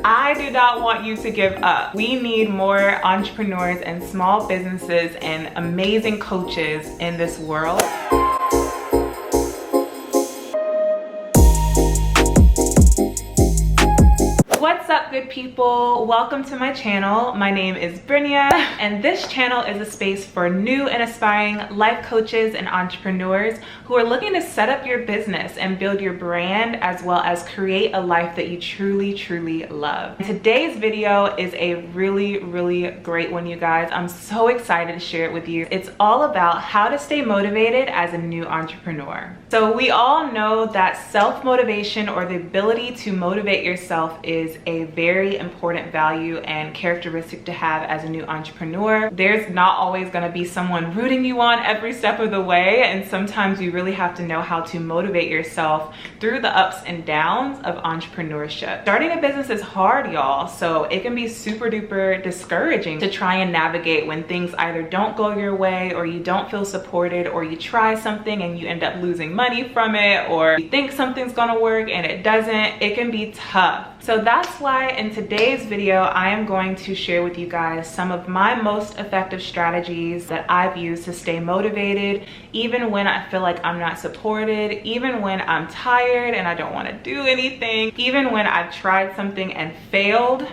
I do not want you to give up. We need more entrepreneurs and small businesses and amazing coaches in this world. What's up, good people? Welcome to my channel. My name is Brinya, and this channel is a space for new and aspiring life coaches and entrepreneurs who are looking to set up your business and build your brand, as well as create a life that you truly love. Today's video is a really great one, you guys. I'm so excited to share it with you. It's all about how to stay motivated as a new entrepreneur. So we all know that self-motivation, or the ability to motivate yourself, is a very important value and characteristic to have as a new entrepreneur. There's not always going to be someone rooting you on every step of the way, and sometimes you really have to know how to motivate yourself through the ups and downs of entrepreneurship. Starting a business is hard, y'all, so it can be super duper discouraging to try and navigate when things either don't go your way, or you don't feel supported, or you try something and you end up losing money from it, or you think something's gonna work and it doesn't. It can be tough. So that's why in today's video, I am going to share with you guys some of my most effective strategies that I've used to stay motivated, even when I feel like I'm not supported, even when I'm tired and I don't want to do anything, even when I've tried something and failed.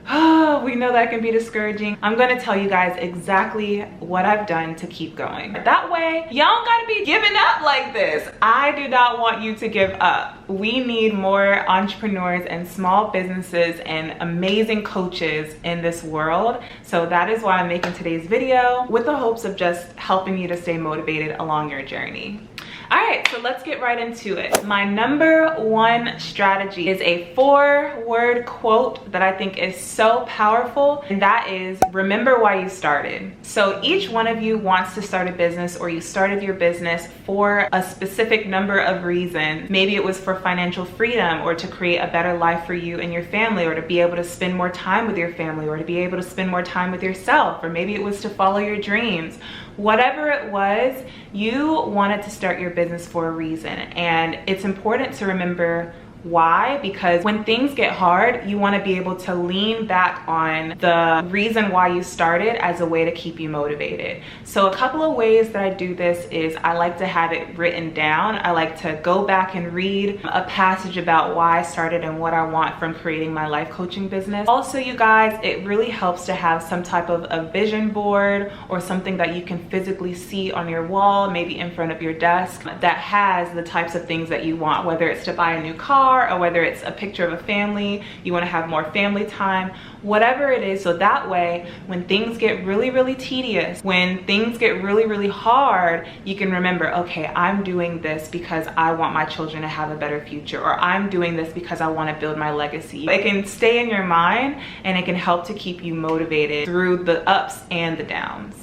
Oh, we know that can be discouraging. I'm gonna tell you guys exactly what I've done to keep going. That way, y'all don't gotta be giving up like this. I do not want you to give up. We need more entrepreneurs and small businesses and amazing coaches in this world. So that is why I'm making today's video, with the hopes of just helping you to stay motivated along your journey. All right, so let's get right into it. My number one strategy is a 4-word quote that I think is so powerful, and that is, remember why you started. So each one of you wants to start a business, or you started your business for a specific number of reasons. Maybe it was for financial freedom, or to create a better life for you and your family, or to be able to spend more time with your family, or to be able to spend more time with yourself, or maybe it was to follow your dreams. Whatever it was, you wanted to start your business for a reason, and it's important to remember why, because when things get hard, you want to be able to lean back on the reason why you started as a way to keep you motivated. So a couple of ways that I do this is I like to have it written down. I like to go back and read a passage about why I started and what I want from creating my life coaching business. Also, you guys, it really helps to have some type of a vision board, or something that you can physically see on your wall, maybe in front of your desk, that has the types of things that you want, whether it's to buy a new car, or whether it's a picture of a family, you want to have more family time, whatever it is. So that way, when things get really tedious, when things get really hard, you can remember, okay, I'm doing this because I want my children to have a better future, or I'm doing this because I want to build my legacy. It can stay in your mind, and it can help to keep you motivated through the ups and the downs.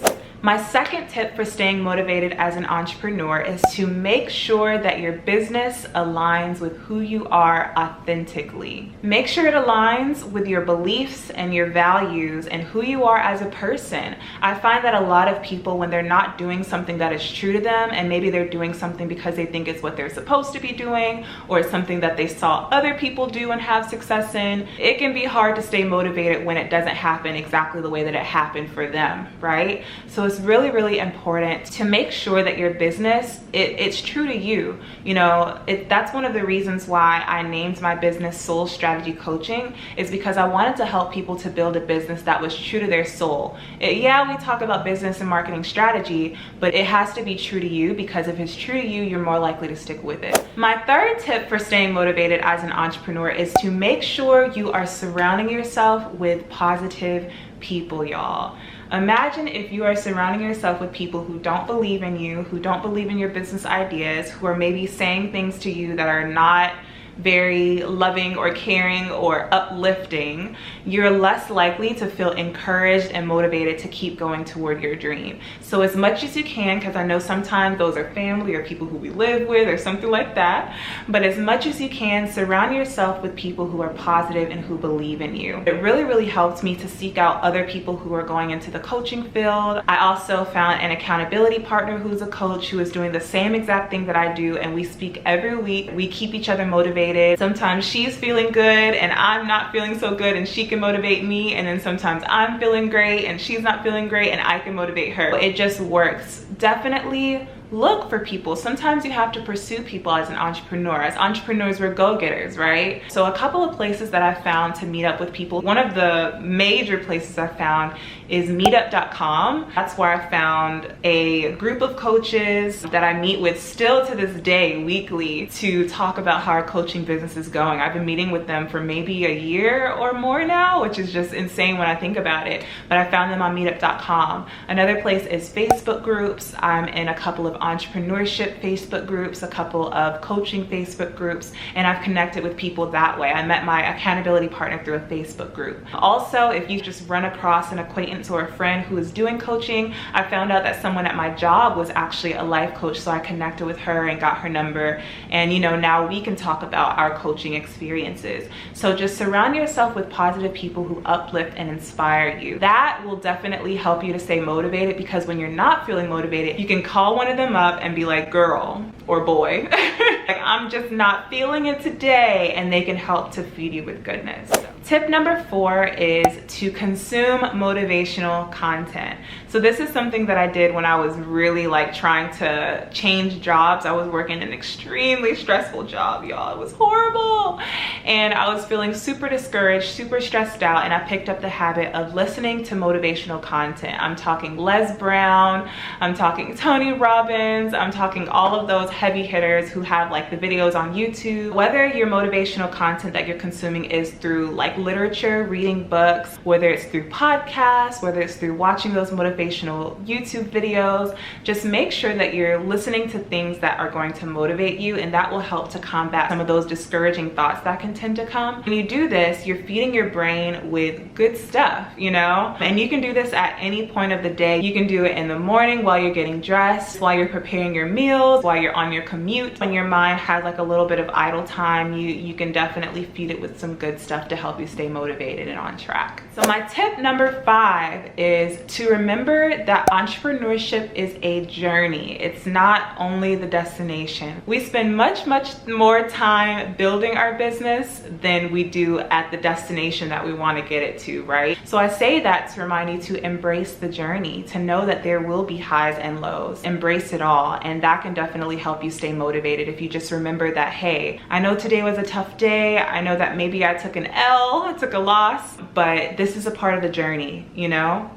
My second tip for staying motivated as an entrepreneur is to make sure that your business aligns with who you are authentically. Make sure it aligns with your beliefs and your values and who you are as a person. I find that a lot of people, when they're not doing something that is true to them, and maybe they're doing something because they think it's what they're supposed to be doing, or it's something that they saw other people do and have success in, it can be hard to stay motivated when it doesn't happen exactly the way that it happened for them, right? So it's really important to make sure that your business, it's true to you. You know, that's one of the reasons why I named my business Soul Strategy Coaching, is because I wanted to help people to build a business that was true to their soul. Yeah, we talk about business and marketing strategy, but it has to be true to you, because if it's true to you, you're more likely to stick with it. My third tip for staying motivated as an entrepreneur is to make sure you are surrounding yourself with positive people, y'all. Imagine if you are surrounding yourself with people who don't believe in you, who don't believe in your business ideas, who are maybe saying things to you that are not very loving or caring or uplifting, you're less likely to feel encouraged and motivated to keep going toward your dream. So as much as you can, because I know sometimes those are family or people who we live with or something like that, but as much as you can, surround yourself with people who are positive and who believe in you. It really helps me to seek out other people who are going into the coaching field. I also found an accountability partner who's a coach who is doing the same exact thing that I do, and we speak every week. We keep each other motivated motivated. Sometimes she's feeling good and I'm not feeling so good and she can motivate me, and then sometimes I'm feeling great and she's not feeling great and I can motivate her. It just works. Definitely look for people. Sometimes you have to pursue people as an entrepreneur. As entrepreneurs, we're go-getters, right? So a couple of places that I found to meet up with people, one of the major places I found is meetup.com. That's where I found a group of coaches that I meet with still to this day weekly to talk about how our coaching business is going. I've been meeting with them for maybe a year or more now, which is just insane when I think about it. But I found them on meetup.com. Another place is Facebook groups. I'm in a couple of entrepreneurship Facebook groups, a couple of coaching Facebook groups, and I've connected with people that way. I met my accountability partner through a Facebook group. Also, if you just run across an acquaintance or a friend who is doing coaching, I found out that someone at my job was actually a life coach, so I connected with her and got her number, and now we can talk about our coaching experiences. So just surround yourself with positive people who uplift and inspire you. That will definitely help you to stay motivated, because when you're not feeling motivated, you can call one of them up and be like, girl or boy, like, I'm just not feeling it today, and they can help to feed you with goodness. Tip number 4 is to consume motivational content. So this is something that I did when I was really like trying to change jobs. I was working an extremely stressful job, y'all. It was horrible. And I was feeling super discouraged, super stressed out, and I picked up the habit of listening to motivational content. I'm talking Les Brown, I'm talking Tony Robbins, I'm talking all of those heavy hitters who have like the videos on YouTube. Whether your motivational content that you're consuming is through like literature, reading books, whether it's through podcasts, whether it's through watching those motivational YouTube videos, just make sure that you're listening to things that are going to motivate you, and that will help to combat some of those discouraging thoughts that can tend to come. When you do this, you're feeding your brain with good stuff, and you can do this at any point of the day. You can do it in the morning while you're getting dressed, while you're preparing your meals, while you're on your commute. When your mind has like a little bit of idle time, you can definitely feed it with some good stuff to help you stay motivated and on track. So my tip number 5 is to remember that entrepreneurship is a journey. It's not only the destination. We spend much more time building our business than we do at the destination that we want to get it to, right? So I say that to remind you to embrace the journey, to know that there will be highs and lows. Embrace it all, and that can definitely help you stay motivated if you just remember that, hey, I know today was a tough day. I know that maybe I took an L, I took a loss, but this is a part of the journey,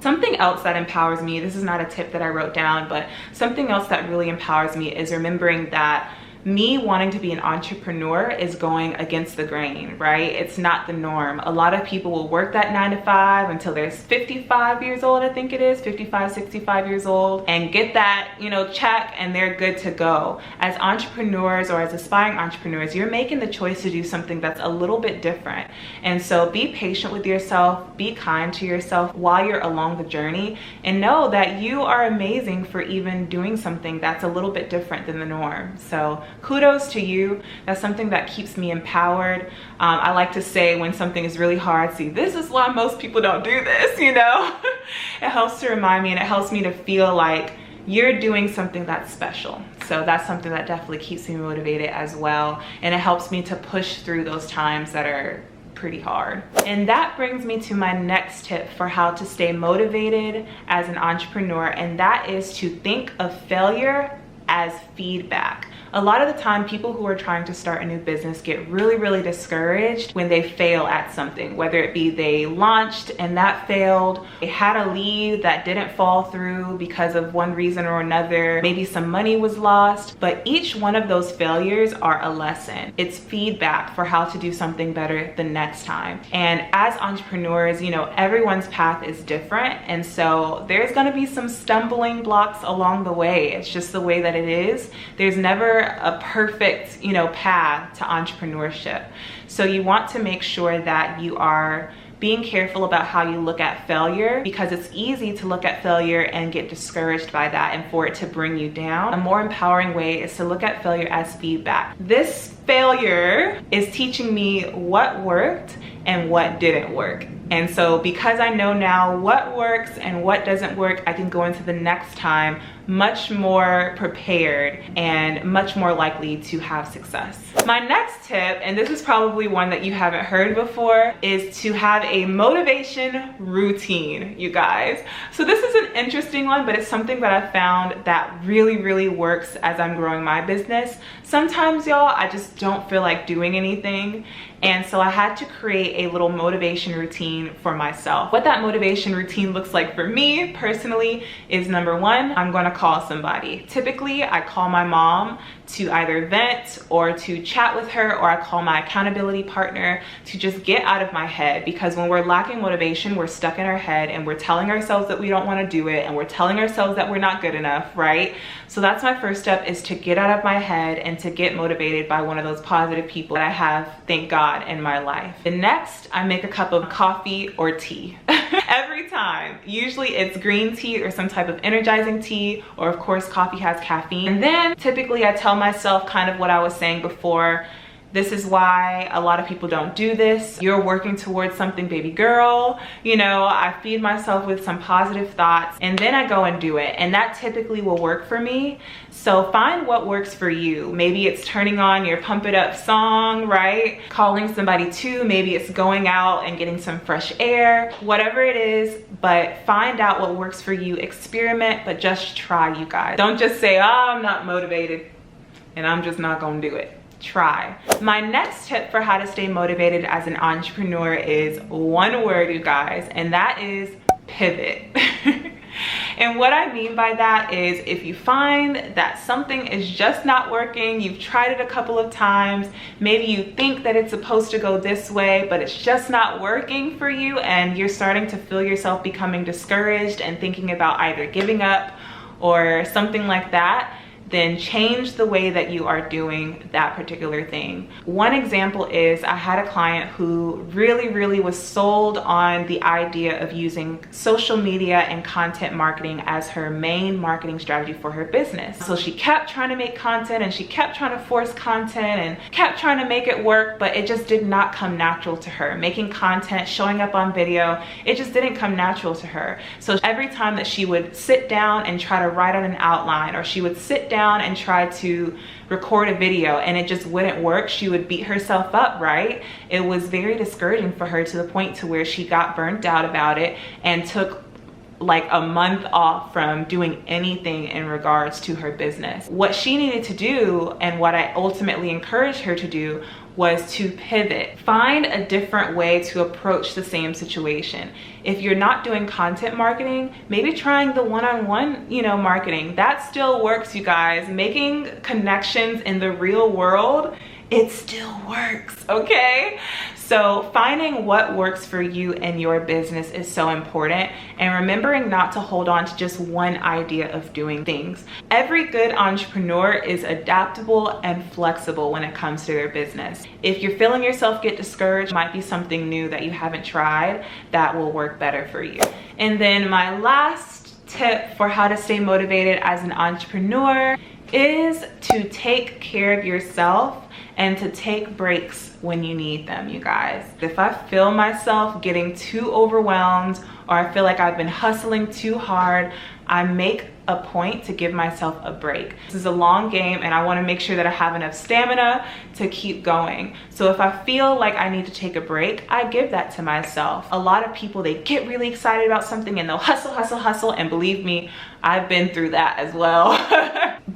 Something else that empowers me, this is not a tip that I wrote down, but something else that really empowers me is remembering that me wanting to be an entrepreneur is going against the grain, right? It's not the norm. A lot of people will work that 9 to 5 until they're 55 years old, I think it is, 55, 65 years old, and get that, check, and they're good to go. As entrepreneurs or as aspiring entrepreneurs, you're making the choice to do something that's a little bit different. And so be patient with yourself, be kind to yourself while you're along the journey, and know that you are amazing for even doing something that's a little bit different than the norm. So kudos to you. That's something that keeps me empowered. I like to say when something is really hard, see, this is why most people don't do this, It helps to remind me, and it helps me to feel like you're doing something that's special. So that's something that definitely keeps me motivated as well. And it helps me to push through those times that are pretty hard. And that brings me to my next tip for how to stay motivated as an entrepreneur, and that is to think of failure as feedback. A lot of the time, people who are trying to start a new business get really discouraged when they fail at something, whether it be they launched and that failed, they had a lead that didn't fall through because of one reason or another, maybe some money was lost, but each one of those failures are a lesson. It's feedback for how to do something better the next time. And as entrepreneurs, everyone's path is different, and so there's gonna be some stumbling blocks along the way. It's just the way that it is. There's never a perfect, path to entrepreneurship. So you want to make sure that you are being careful about how you look at failure, because it's easy to look at failure and get discouraged by that and for it to bring you down. A more empowering way is to look at failure as feedback. This failure is teaching me what worked and what didn't work. And so because I know now what works and what doesn't work, I can go into the next time much more prepared and much more likely to have success. My next tip, and this is probably one that you haven't heard before, is to have a motivation routine, you guys. So this is an interesting one, but it's something that I found that really works as I'm growing my business. Sometimes, y'all, I just don't feel like doing anything. And so I had to create a little motivation routine for myself. What that motivation routine looks like for me personally is, number one, I'm gonna call somebody. Typically, I call my mom to either vent or to chat with her, or I call my accountability partner to just get out of my head, because when we're lacking motivation, we're stuck in our head and we're telling ourselves that we don't want to do it, and we're telling ourselves that we're not good enough, right? So that's my first step, is to get out of my head and to get motivated by one of those positive people that I have, thank God, in my life. And next, I make a cup of coffee or tea. Every time. Usually it's green tea or some type of energizing tea, or of course coffee has caffeine. And then typically I tell myself kind of what I was saying before. This is why a lot of people don't do this. You're working towards something, baby girl. You know, I feed myself with some positive thoughts and then I go and do it. And that typically will work for me. So find what works for you. Maybe it's turning on your pump it up song, right? Calling somebody too. Maybe it's going out and getting some fresh air, whatever it is, but find out what works for you. Experiment, but just try, you guys. Don't just say, oh, I'm not motivated and I'm just not gonna do it. Try. My next tip for how to stay motivated as an entrepreneur is one word, you guys, and that is pivot. And what I mean by that is, if you find that something is just not working, you've tried it a couple of times, maybe you think that it's supposed to go this way, but it's just not working for you, and you're starting to feel yourself becoming discouraged and thinking about either giving up or something like that, then change the way that you are doing that particular thing. One example is, I had a client who really was sold on the idea of using social media and content marketing as her main marketing strategy for her business. So she kept trying to make content and she kept trying to force content and kept trying to make it work, but it just did not come natural to her. Making content, showing up on video, it just didn't come natural to her. So every time that she would sit down and try to write out an outline, or she would sit down and try to record a video and it just wouldn't work, she would beat herself up, right? It was very discouraging for her, to the point to where she got burnt out about it and took like a month off from doing anything in regards to her business. What she needed to do, and what I ultimately encouraged her to do, was to pivot. Find a different way to approach the same situation. If you're not doing content marketing, maybe trying the one-on-one, marketing. That still works, you guys. Making connections in the real world, it still works, okay? So finding what works for you and your business is so important, and remembering not to hold on to just one idea of doing things. Every good entrepreneur is adaptable and flexible when it comes to their business. If you're feeling yourself get discouraged, it might be something new that you haven't tried that will work better for you. And then my last tip for how to stay motivated as an entrepreneur is to take care of yourself and to take breaks when you need them, you guys. If I feel myself getting too overwhelmed, or I feel like I've been hustling too hard, I make a point to give myself a break. This is a long game and I want to make sure that I have enough stamina to keep going. So if I feel like I need to take a break, I give that to myself. A lot of people, they get really excited about something and they'll hustle, and believe me, I've been through that as well.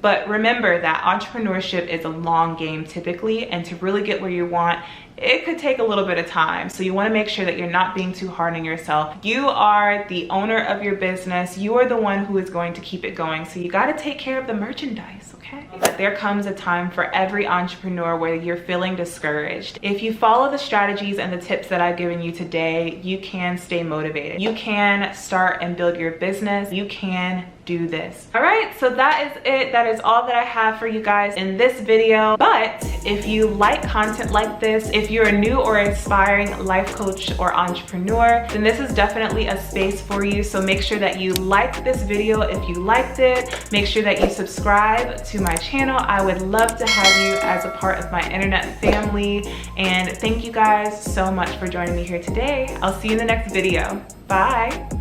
But remember that entrepreneurship is a long game typically, and to really get where you want, it could take a little bit of time. So you want to make sure that you're not being too hard on yourself. You are the owner of your business. You are the one who is going to keep it going. So you got to take care of the merchandise, okay? But there comes a time for every entrepreneur where you're feeling discouraged. If you follow the strategies and the tips that I've given you today, you can stay motivated. You can start and build your business. You can do this. All right, so that is it. That is all that I have for you guys in this video. But if you like content like this, if you're a new or aspiring life coach or entrepreneur, then this is definitely a space for you. So make sure that you like this video if you liked it. Make sure that you subscribe to to my channel. I would love to have you as a part of my internet family. And thank you guys so much for joining me here today. I'll see you in the next video. Bye.